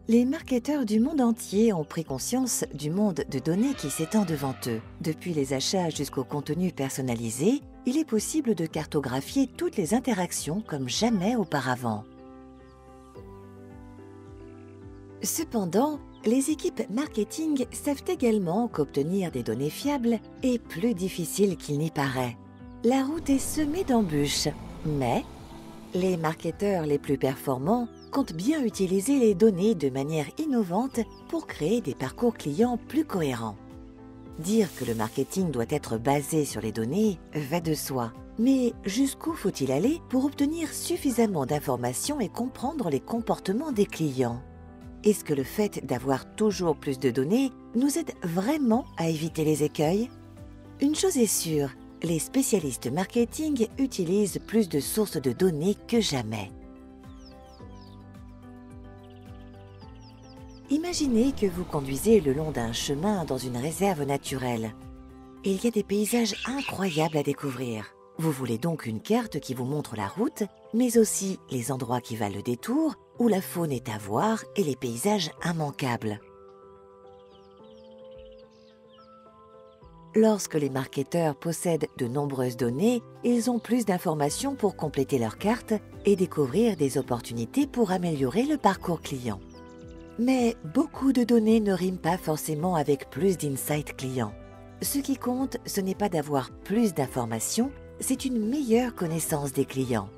Les marketeurs du monde entier ont pris conscience du monde de données qui s'étend devant eux. Depuis les achats jusqu'au contenu personnalisé, il est possible de cartographier toutes les interactions comme jamais auparavant. Cependant, les équipes marketing savent également qu'obtenir des données fiables est plus difficile qu'il n'y paraît. La route est semée d'embûches, mais les marketeurs les plus performants comptent bien utiliser les données de manière innovante pour créer des parcours clients plus cohérents. Dire que le marketing doit être basé sur les données va de soi. Mais jusqu'où faut-il aller pour obtenir suffisamment d'informations et comprendre les comportements des clients ? Est-ce que le fait d'avoir toujours plus de données nous aide vraiment à éviter les écueils ? Une chose est sûre, les spécialistes marketing utilisent plus de sources de données que jamais. Imaginez que vous conduisez le long d'un chemin dans une réserve naturelle. Il y a des paysages incroyables à découvrir. Vous voulez donc une carte qui vous montre la route, mais aussi les endroits qui valent le détour, où la faune est à voir et les paysages immanquables. Lorsque les marketeurs possèdent de nombreuses données, ils ont plus d'informations pour compléter leur carte et découvrir des opportunités pour améliorer le parcours client. Mais beaucoup de données ne riment pas forcément avec plus d'insights clients. Ce qui compte, ce n'est pas d'avoir plus d'informations, c'est une meilleure connaissance des clients.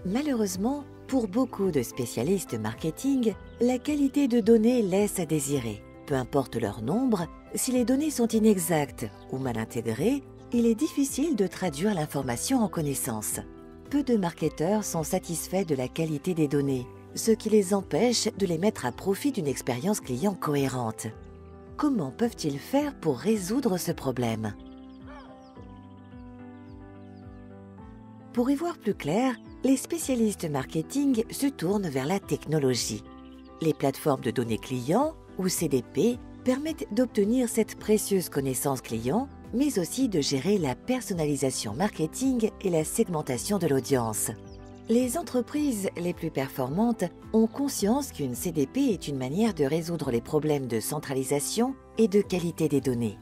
Malheureusement, pour beaucoup de spécialistes marketing, la qualité de données laisse à désirer. Peu importe leur nombre, si les données sont inexactes ou mal intégrées, il est difficile de traduire l'information en connaissances. Peu de marketeurs sont satisfaits de la qualité des données, ce qui les empêche de les mettre à profit d'une expérience client cohérente. Comment peuvent-ils faire pour résoudre ce problème ? Pour y voir plus clair, les spécialistes marketing se tournent vers la technologie. Les plateformes de données clients, ou CDP, permettent d'obtenir cette précieuse connaissance client, mais aussi de gérer la personnalisation marketing et la segmentation de l'audience. Les entreprises les plus performantes ont conscience qu'une CDP est une manière de résoudre les problèmes de centralisation et de qualité des données.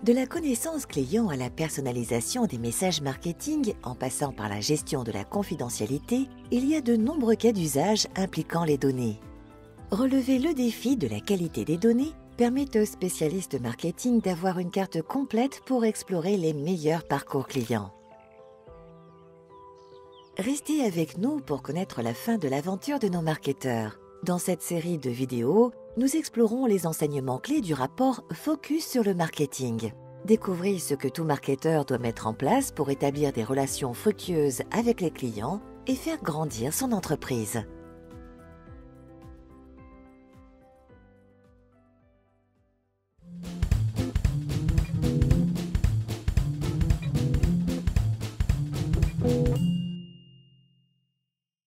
De la connaissance client à la personnalisation des messages marketing, en passant par la gestion de la confidentialité, il y a de nombreux cas d'usage impliquant les données. Relever le défi de la qualité des données permet aux spécialistes marketing d'avoir une carte complète pour explorer les meilleurs parcours clients. Restez avec nous pour connaître la fin de l'aventure de nos marketeurs. Dans cette série de vidéos, nous explorons les enseignements clés du rapport Focus sur le marketing. Découvrez ce que tout marketeur doit mettre en place pour établir des relations fructueuses avec les clients et faire grandir son entreprise.